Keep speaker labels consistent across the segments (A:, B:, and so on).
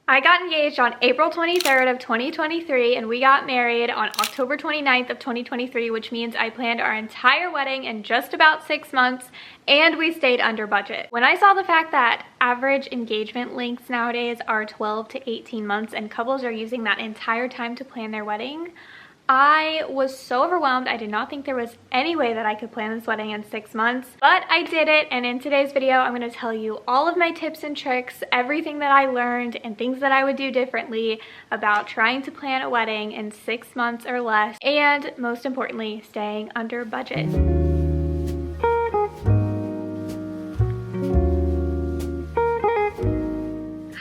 A: I got engaged on April 23rd of 2023 and we got married on October 29th of 2023, which means I planned our entire wedding in just about 6 months and we stayed under budget. When I saw the fact that average engagement lengths nowadays are 12 to 18 months and couples are using that entire time to plan their wedding, I was so overwhelmed. I did not think there was any way that I could plan this wedding in 6 months, but I did it. And in today's video, I'm going to tell you all of my tips and tricks, everything that I learned and things that I would do differently about trying to plan a wedding in 6 months or less, and most importantly, staying under budget.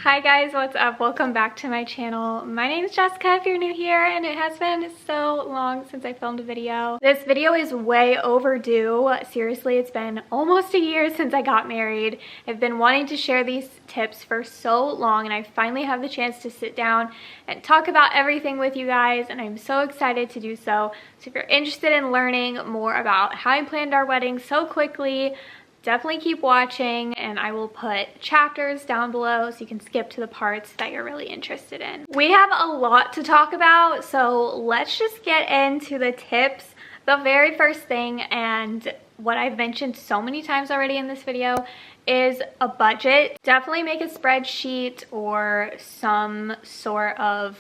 A: Hi guys, what's up? Welcome back to my channel. My name is Jessica if you're new here, and it has been so long since I filmed a video. This video is way overdue. Seriously, it's been almost a year since I got married. I've been wanting to share these tips for so long, and I finally have the chance to sit down and talk about everything with you guys, and I'm so excited to do so. So if you're interested in learning more about how I planned our wedding so quickly, definitely keep watching, and I will put chapters down below so you can skip to the parts that you're really interested in. We have a lot to talk about, so let's just get into the tips. The very first thing, and what I've mentioned so many times already in this video, is a budget. Definitely make a spreadsheet or some sort of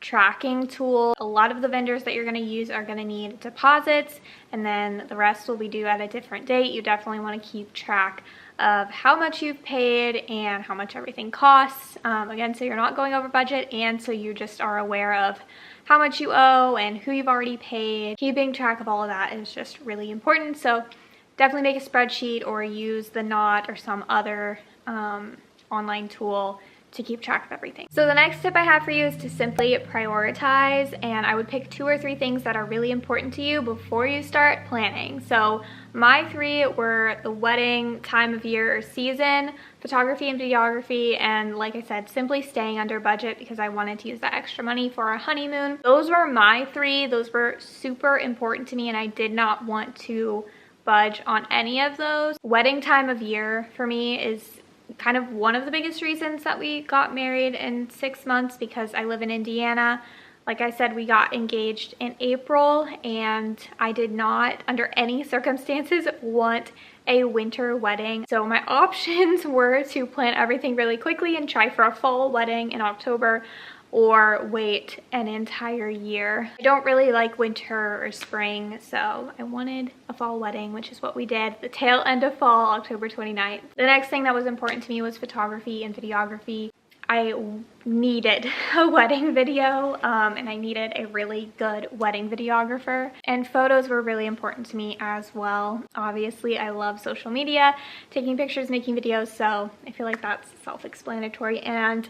A: tracking tool. A lot of the vendors that you're going to use are going to need deposits, and then the rest will be due at a different date. You definitely want to keep track of how much you've paid and how much everything costs, again, so you're not going over budget, and so you just are aware of how much you owe and who you've already paid. Keeping track of all of that is just really important, so definitely make a spreadsheet or use the Knot or some other online tool to keep track of everything. So the next tip I have for you is to simply prioritize, and I would pick 2 or 3 things that are really important to you before you start planning. So my 3 were the wedding, time of year or season, photography and videography, and like I said, simply staying under budget because I wanted to use that extra money for our honeymoon. Those were my 3. Those were super important to me, and I did not want to budge on any of those. Wedding time of year for me is kind of one of the biggest reasons that we got married in 6 months, because I live in Indiana. Like I said, we got engaged in April, and I did not, under any circumstances, want a winter wedding. So my options were to plan everything really quickly and try for a fall wedding in October, or wait an entire year. I don't really like winter or spring, so I wanted a fall wedding, which is what we did. The tail end of fall, October 29th. The next thing that was important to me was photography and videography. I needed a wedding video, and I needed a really good wedding videographer. And photos were really important to me as well. Obviously, I love social media, taking pictures, making videos, so I feel like that's self-explanatory. And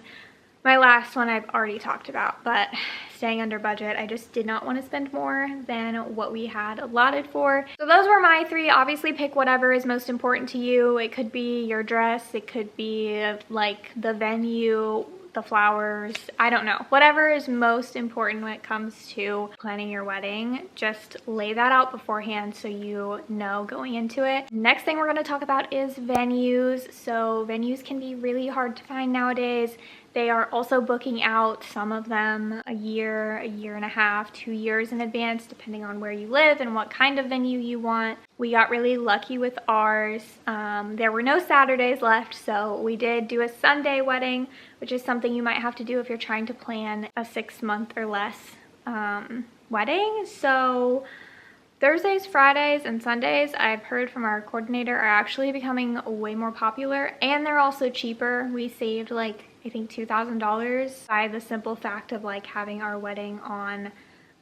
A: my last one I've already talked about, but staying under budget. I just did not want to spend more than what we had allotted for. So those were my 3. Obviously pick whatever is most important to you. It could be your dress, it could be like the venue, the flowers, I don't know. Whatever is most important when it comes to planning your wedding, just lay that out beforehand so you know going into it. Next thing we're going to talk about is venues. So venues can be really hard to find nowadays. They are also booking out some of them a year and a half, 2 years in advance, depending on where you live and what kind of venue you want. We got really lucky with ours. There were no Saturdays left, so we did do a Sunday wedding, which is something you might have to do if you're trying to plan a 6-month or less wedding. So Thursdays, Fridays, and Sundays, I've heard from our coordinator, are actually becoming way more popular, and they're also cheaper. We saved like, I think, $2,000 by the simple fact of like having our wedding on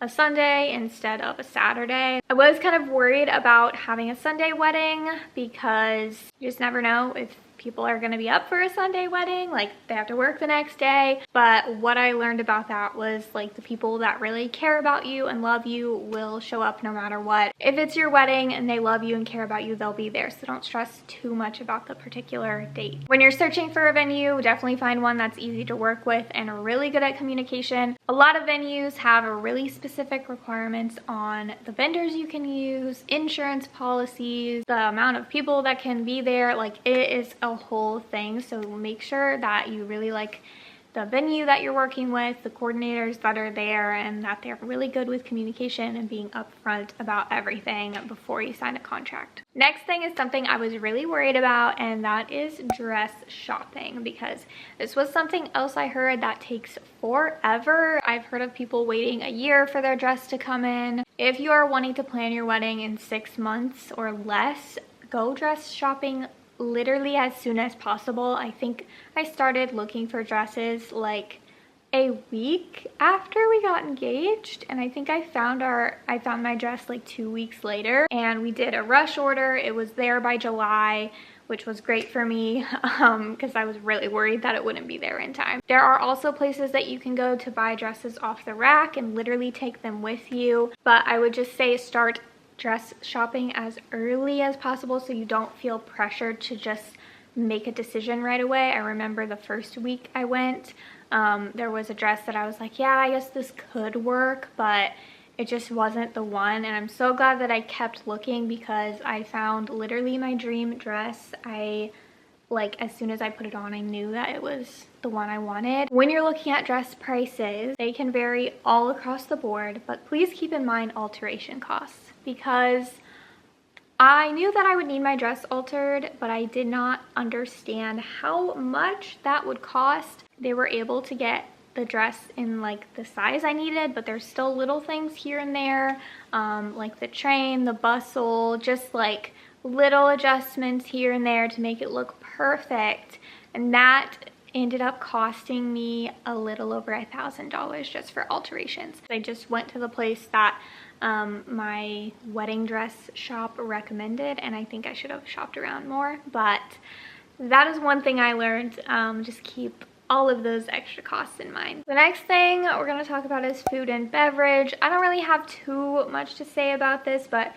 A: a Sunday instead of a Saturday. I was kind of worried about having a Sunday wedding because you just never know if people are going to be up for a Sunday wedding, like they have to work the next day. But what I learned about that was like the people that really care about you and love you will show up no matter what. If it's your wedding and they love you and care about you, they'll be there. So don't stress too much about the particular date. When you're searching for a venue, definitely find one that's easy to work with and really good at communication. A lot of venues have really specific requirements on the vendors you can use, insurance policies, the amount of people that can be there. Like, it is a whole thing. So make sure that you really like the venue that you're working with, the coordinators that are there, and that they're really good with communication and being upfront about everything before you sign a contract. Next thing is something I was really worried about, and that is dress shopping, because this was something else I heard that takes forever. I've heard of people waiting a year for their dress to come in. If you are wanting to plan your wedding in 6 months or less, go dress shopping literally as soon as possible. I think I started looking for dresses like a week after we got engaged, and I think I found my dress like 2 weeks later, and we did a rush order. It was there by July, which was great for me because I was really worried that it wouldn't be there in time. There are also places that you can go to buy dresses off the rack and literally take them with you, but I would just say start dress shopping as early as possible so you don't feel pressured to just make a decision right away. I remember the first week I went, there was a dress that I was like, yeah, I guess this could work, but it just wasn't the one. And I'm so glad that I kept looking, because I found literally my dream dress. As soon as I put it on, I knew that it was the one I wanted. When you're looking at dress prices, they can vary all across the board, but please keep in mind alteration costs, because I knew that I would need my dress altered, but I did not understand how much that would cost. They were able to get the dress in like the size I needed, but there's still little things here and there, like the train, the bustle, just like little adjustments here and there to make it look perfect, and that ended up costing me a little over $1,000 just for alterations. I just went to the place that my wedding dress shop recommended, and I think I should have shopped around more, but that is one thing I learned. Just keep all of those extra costs in mind. The next thing we're going to talk about is food and beverage. I don't really have too much to say about this, but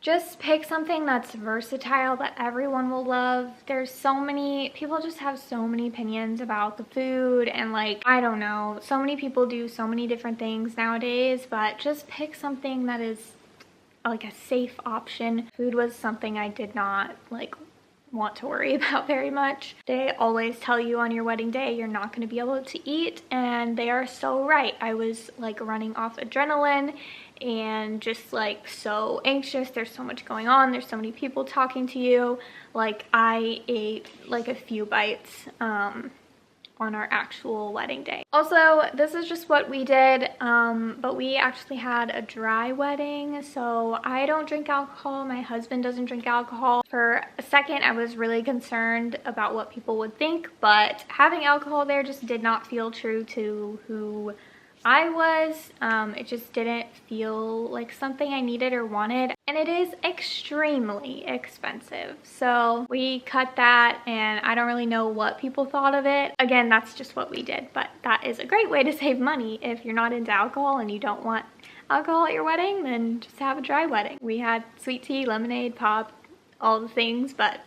A: just pick something that's versatile that everyone will love. There's so many people just have so many opinions about the food, and like, I don't know, so many people do so many different things nowadays, but just pick something that is like a safe option. Food was something I did not like want to worry about very much. They always tell you on your wedding day you're not going to be able to eat, and they are so right. I was like running off adrenaline and just like so anxious. There's so much going on, there's so many people talking to you. Like, I ate like a few bites on our actual wedding day. Also, this is just what we did, but we actually had a dry wedding, so I don't drink alcohol, my husband doesn't drink alcohol. For a second I was really concerned about what people would think, but having alcohol there just did not feel true to who I was. It just didn't feel like something I needed or wanted, and it is extremely expensive. So we cut that, and I don't really know what people thought of it. Again, that's just what we did, but that is a great way to save money. If you're not into alcohol and you don't want alcohol at your wedding, then just have a dry wedding. We had sweet tea, lemonade, pop, all the things, but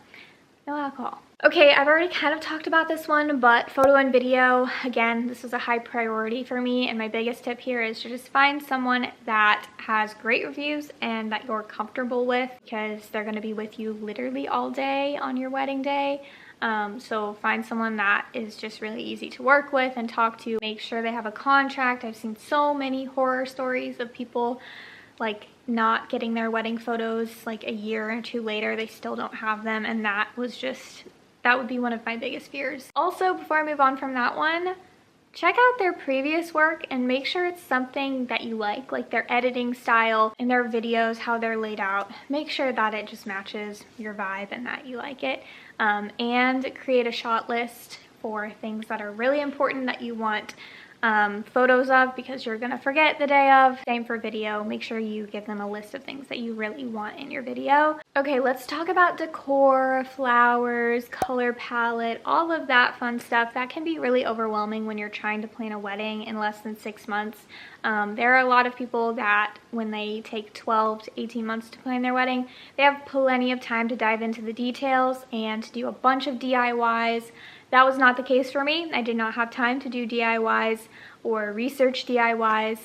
A: no alcohol. Okay, I've already kind of talked about this one, but photo and video, again, this was a high priority for me, and my biggest tip here is to just find someone that has great reviews and that you're comfortable with, because they're going to be with you literally all day on your wedding day. So find someone that is just really easy to work with and talk to. Make sure they have a contract. I've seen so many horror stories of people like not getting their wedding photos like a year or two later. They still don't have them, and that would be one of my biggest fears. Also, before I move on from that one, check out their previous work and make sure it's something that you like their editing style and their videos, how they're laid out. Make sure that it just matches your vibe and that you like it. And create a shot list for things that are really important that you want photos of, because you're gonna forget the day of. Same for video. Make sure you give them a list of things that you really want in your video. Okay, let's talk about decor, flowers, color palette, all of that fun stuff. That can be really overwhelming when you're trying to plan a wedding in less than 6 months. There are a lot of people that when they take 12 to 18 months to plan their wedding, they have plenty of time to dive into the details and to do a bunch of DIYs. That was not the case for me. I did not have time to do DIYs or research DIYs,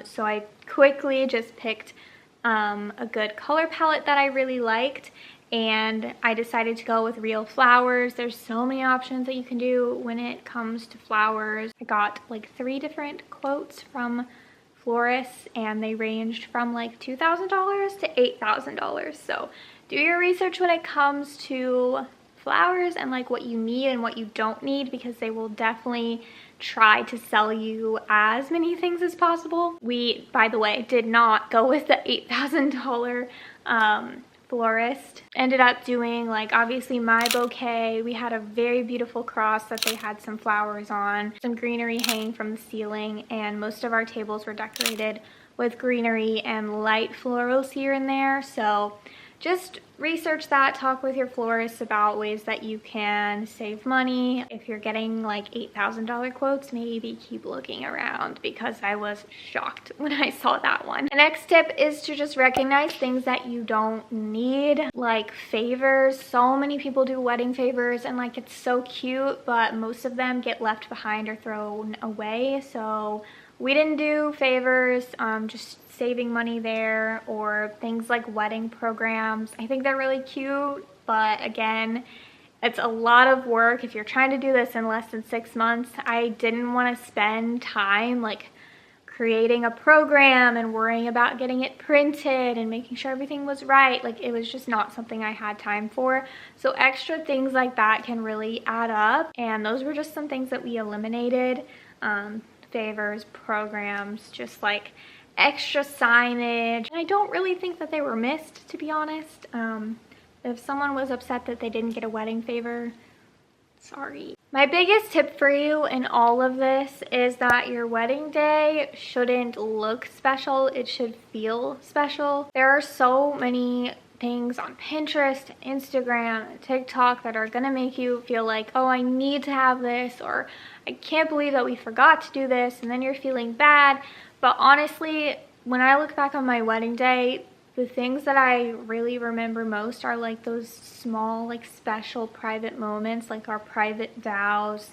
A: so I quickly just picked a good color palette that I really liked and I decided to go with real flowers. There's so many options that you can do when it comes to flowers. I got like 3 different quotes from florists, and they ranged from like $2,000 to $8,000. So do your research when it comes to flowers and like what you need and what you don't need, because they will definitely try to sell you as many things as possible. We, by the way, did not go with the $8,000 florist. Ended up doing like obviously my bouquet. We had a very beautiful cross that they had some flowers on, some greenery hanging from the ceiling, and most of our tables were decorated with greenery and light florals here and there. So just research that, talk with your florist about ways that you can save money. If you're getting like $8,000 quotes, maybe keep looking around, because I was shocked when I saw that one. The next tip is to just recognize things that you don't need, like favors. So many people do wedding favors and like it's so cute, but most of them get left behind or thrown away. So we didn't do favors, just saving money there, or things like wedding programs. I think they're really cute, but again, it's a lot of work. If you're trying to do this in less than 6 months, I didn't want to spend time like creating a program and worrying about getting it printed and making sure everything was right. Like it was just not something I had time for. So extra things like that can really add up, and those were just some things that we eliminated. Favors, programs, just like extra signage. I don't really think that they were missed, to be honest. If someone was upset that they didn't get a wedding favor, sorry. My biggest tip for you in all of this is that your wedding day shouldn't look special. It should feel special. There are so many things on Pinterest, Instagram, and TikTok that are gonna make you feel like, oh, I need to have this, or I can't believe that we forgot to do this, and then you're feeling bad. But honestly, when I look back on my wedding day, the things that I really remember most are like those small, like special private moments, like our private vows,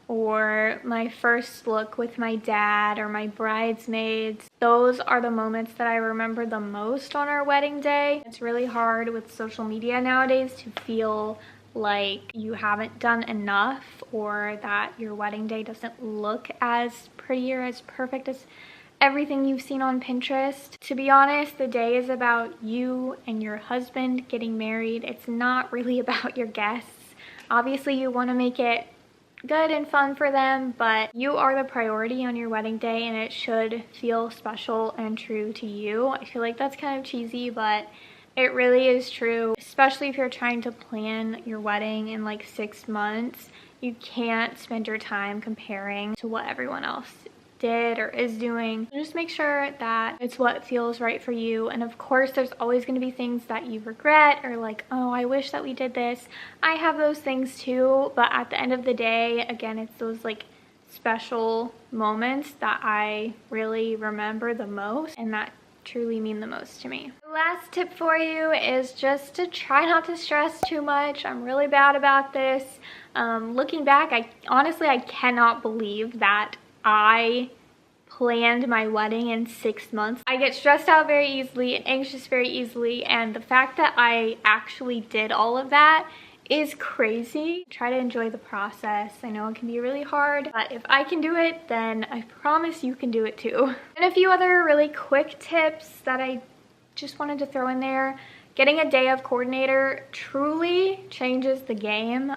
A: or my first look with my dad, or my bridesmaids. Those are the moments that I remember the most on our wedding day. It's really hard with social media nowadays to feel like you haven't done enough, or that your wedding day doesn't look as pretty or as perfect as everything you've seen on Pinterest. To be honest, the day is about you and your husband getting married. It's not really about your guests. Obviously, you want to make it good and fun for them, but you are the priority on your wedding day, and it should feel special and true to you. I feel like that's kind of cheesy, but it really is true, especially if you're trying to plan your wedding in like 6 months. You can't spend your time comparing to what everyone else did or is doing. Just make sure that it's what feels right for you. And of course, there's always going to be things that you regret, or like, oh, I wish that we did this. I have those things too, but at the end of the day, again, it's those like special moments that I really remember the most, and that truly mean the most to me. The last tip for you is just to try not to stress too much. I'm really bad about this. Looking back, I cannot believe that I planned my wedding in 6 months. I get stressed out very easily and anxious very easily, and the fact that I actually did all of that is crazy. Try to enjoy the process. I know it can be really hard, but if I can do it, then I promise you can do it too. And a few other really quick tips that I just wanted to throw in there. Getting a day of coordinator truly changes the game.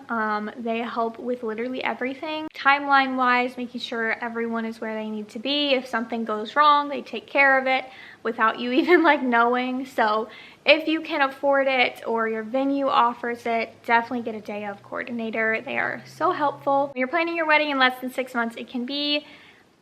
A: They help with literally everything. Timeline wise, making sure everyone is where they need to be. If something goes wrong, they take care of it without you even like knowing. So if you can afford it, or your venue offers it, definitely get a day of coordinator. They are so helpful. When you're planning your wedding in less than 6 months, it can be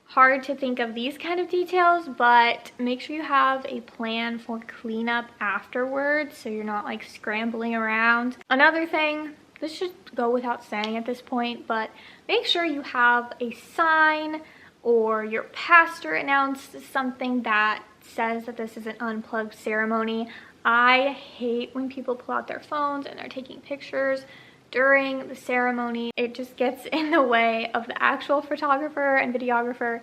A: hard to think of these kind of details, but make sure you have a plan for cleanup afterwards, so you're not like scrambling around. Another thing, this should go without saying at this point, but make sure you have a sign, or your pastor announced something that says that this is an unplugged ceremony. I hate when people pull out their phones and they're taking pictures during the ceremony. It just gets in the way of the actual photographer and videographer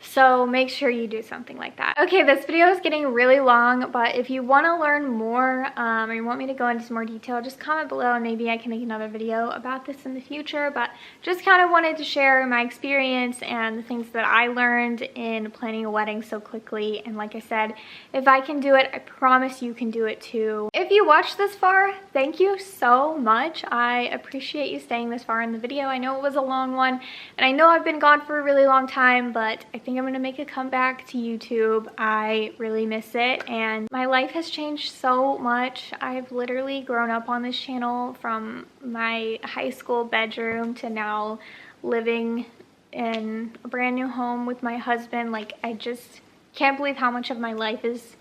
A: So make sure you do something like that. Okay, this video is getting really long, but if you want to learn more or you want me to go into some more detail, just comment below and maybe I can make another video about this in the future. But just kind of wanted to share my experience and the things that I learned in planning a wedding so quickly. And like I said, if I can do it, I promise you can do it too. If you watched this far, thank you so much. I appreciate you staying this far in the video. I know it was a long one, and I know I've been gone for a really long time, but I think I'm gonna make a comeback to YouTube. I really miss it, and my life has changed so much. I've literally grown up on this channel from my high school bedroom to now living in a brand new home with my husband. Like, I just can't believe how much of my life is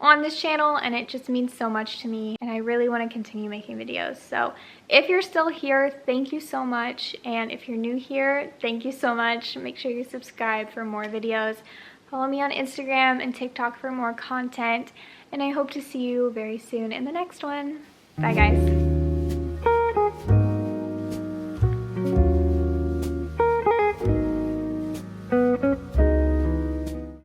A: on this channel, and it just means so much to me, and I really want to continue making videos. So if you're still here, thank you so much, and if you're new here, thank you so much. Make sure you subscribe for more videos. Follow me on Instagram and TikTok for more content, and I hope to see you very soon in the next one. Bye guys.